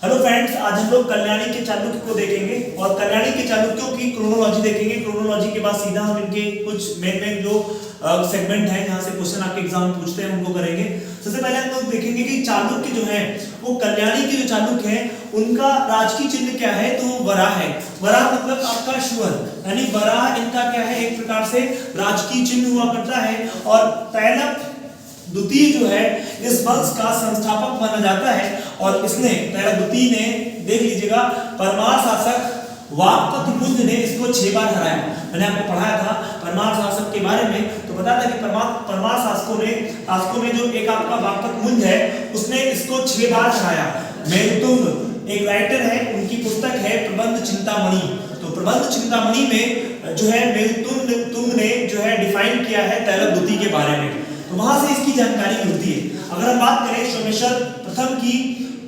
Hello friends, आज हम लोग कल्याणी के चालुक्य को देखेंगे और कल्याणी के चालुक्यों की क्रोनोलॉजी देखेंगे। क्रोनोलॉजी के बाद सीधा हम इनके कुछ मेन जो सेगमेंट है जहां से क्वेश्चन आपके एग्जाम में पूछते हैं उनको करेंगे। सबसे पहले हम लोग देखेंगे कि चालुक्य जो है वो कल्याणी के जो चालुक्य है उनका राजकीय चिन्ह क्या है, तो वराह है। वराह मतलब आपका शुअर, यानी वराह इनका क्या है, एक प्रकार से राजकीय चिन्ह हुआ करता है। और तैलप द्वितीय जो है इस वंश का संस्थापक माना जाता है और इसने तैलप द्वितीय ने, देख लीजिएगा, परमार शासक वाक्पति मुंज ने इसको 6 बार हराया। मैंने आपको पढ़ाया था परमार शासक के बारे में, तो बताया था कि परमार शासकों में जो एक आपका वाक्पति मुंज है उसने इसको 6 बार हराया। मेरुतुंग एक राइटर है, उनकी पुस्तक है प्रबंध चिंतामणि। तो प्रबंध चिंतामणि में जो है मेरुतुंग ने जो है डिफाइन किया है तैलप द्वितीय के बारे में, तो वहां से इसकी जानकारी मिलती है। अगर हम बात करें सोमेश्वर प्रथम की,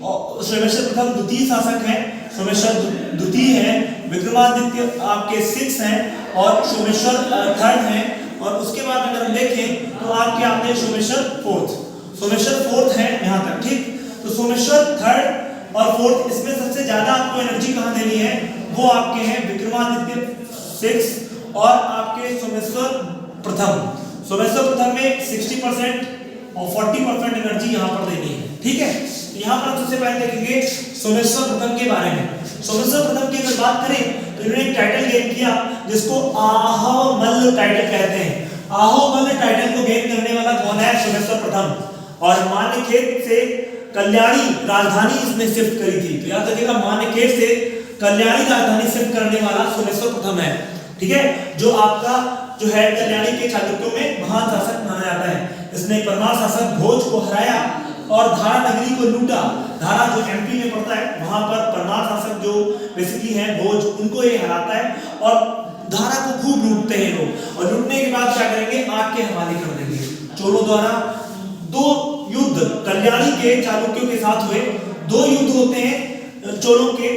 सोमेश्वर प्रथम द्वितीय शासक है, सोमेश्वर द्वितीय है, विक्रमादित्य आपके 6 हैं और सोमेश्वर 3rd है। और उसके बाद अगर हम देखें तो आपके आते हैं सोमेश्वर 4th है यहाँ तक, ठीक। तो सोमेश्वर 3rd और 4th, इसमें सबसे ज्यादा आपको एनर्जी कहाँ देनी है, वो आपके हैं विक्रमादित्य 6 और आपके सोमेश्वर प्रथम में 60% और 40% एनर्जी यहाँ पर देनी है, ठीक है। यहाँ पर सबसे पहले देखेंगे सोमेश्वर प्रथम के बारे में। सोमेश्वर प्रथम की अगर बात करें तो इन्होंने एक टाइटल गेन किया जिसको आहोमल्ल टाइटल कहते हैं। आहोमल्ल टाइटल को गेन करने वाला कौन है, सोमेश्वर प्रथम। और मान्यखेत से कल्याणी राजधानी इसने शिफ्ट करी थी, तो याद रखिएगा मान्यखेत से कल्याणी राजधानी शिफ्ट करने वाला सोमेश्वर प्रथम है, ठीक है। जो आपका जो है कल्याणी के चालुक्यों में महान शासक माना जाता है। इसने परमार शासक भोज को हराया और धारा नगरी को लूटा। धारा जो एमपी में पड़ता है, वहां पर परमार शासक जो बेसिकली है भोज, उनको ये हराता है और धारा को खूब लूटते हैं लोग। और लूटने के बाद क्या करेंगे, आग के हवाले कर देंगे। चोलों द्वारा 2 युद्ध कल्याणी के चालुक्यों के साथ हुए। 2 युद्ध होते हैं चोलों के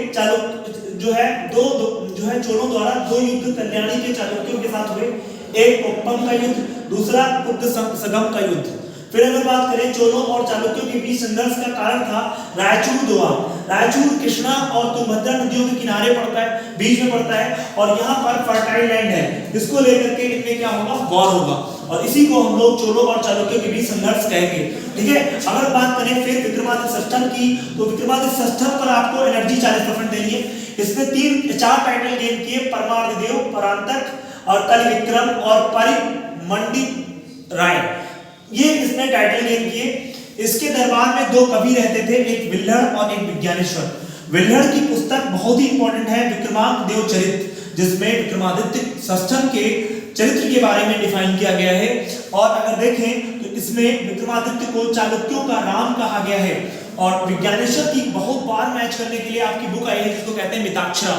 चोलों द्वारा 2 युद्ध कल्याणी के चालुक्यों के साथ हुए। एक ओप्पम का युद्ध, दूसरा उद्दसगम का युद्ध। फिर अगर बात करें चोलों और चालुक्यों के बीच संघर्ष का कारण था रायचूर दोआ। रायचूर कृष्णा और तुंगभद्रा नदियों के किनारे पड़ता है, बीच में पड़ता है और यहाँ पर फर्टाइल लैंड है। इसको लेकर के इनमें क्या होगा, वॉर होगा और इसी को हम लोग चोलों और चालुक्यों के बीच संघर्ष कहेंगे, ठीक है। अगर बात करें फिर विक्रमादित्य षष्ठम की, तो विक्रमादित्य षष्ठम पर आपको एनर्जी 40% देनी है। इसने 4 टाइटल गेन किए, परमार्दिदेव, परांतक और कल विक्रम और परिमंडित राय, ये इसने टाइटल गेन किए। इसके दरबार में 2 कवि रहते थे, एक विल्हड़ और एक विज्ञानेश्वर। विल्हड़ की पुस्तक बहुत ही इंपॉर्टेंट है, विक्रमांक देव चरित, जिसमें विक्रमादित्य षष्ठम के चरित्र के बारे में डिफाइन किया गया है। और अगर देखें तो इसमें विक्रमादित्य को चालुक्यों का राम कहा गया है। और विज्ञानेश्वर की बहुत बार मैच करने के लिए आपकी बुक आई है जिसको कहते हैं मिताक्षरा।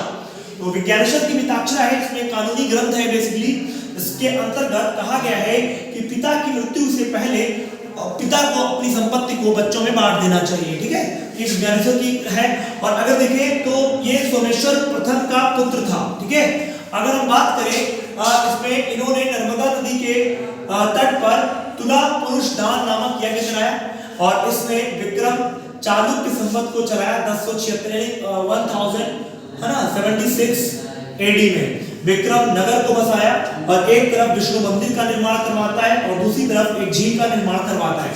तो विज्ञानेश्वर की मिताक्षरा है, इसमें कानूनी ग्रंथ है बेसिकली। इसके अंतर्गत कहा गया है कि पिता की मृत्यु से पहले पिता को अपनी संपत्ति को बच्चों में बांट देना चाहिए, ठीक है। ये विज्ञानेश्वर की है। और अगर देखें तो ये सोमेश्वर प्रथम का पुत्र था, ठीक है। अगर हम बात करें इसमें इन्होंने नर्मदा नदी के तट पर तुला पुरुष दान नामक यज्ञ कराया और इसने विक्रम चालुक्य संवत को चलाया 1076 एडी में। विक्रम नगर को बसाया और एक तरफ विष्णु मंदिर का निर्माण करवाता है और दूसरी तरफ एक झील का निर्माण करवाता है।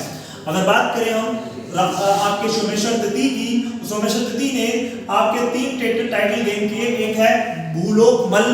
अगर बात करें हम आपके सोमेश्वर द्वितीय की, सोमेश्वर द्वितीय ने आपके 3 टाइटल गेन किए। एक है भूलोक मल्ल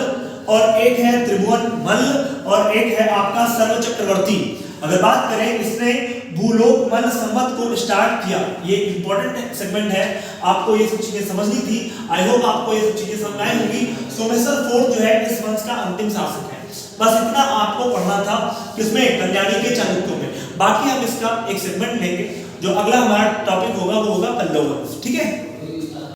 और एक है त्रिभुवन मल्ल और एक है आपका सर्व चक्रवर्ती। अगर बात करें, इसने भूलोक मल्ल संवत को स्टार्ट किया। ये इंपॉर्टेंट सेगमेंट है, आपको ये सब चीजें समझनी थी। आई होप आपको ये सब चीजें समझ आई होंगी। सोमेश्वर 4th जो है इस वंश का अंतिम शासक है। बस इतना आपको पढ़ना था किसमें, कल्याणी के चालुक्यों में। बाकी हम इसका एक सेगमेंट लेंगे, जो अगला हमारा टॉपिक होगा वो होगा पल्लव वंश, ठीक है।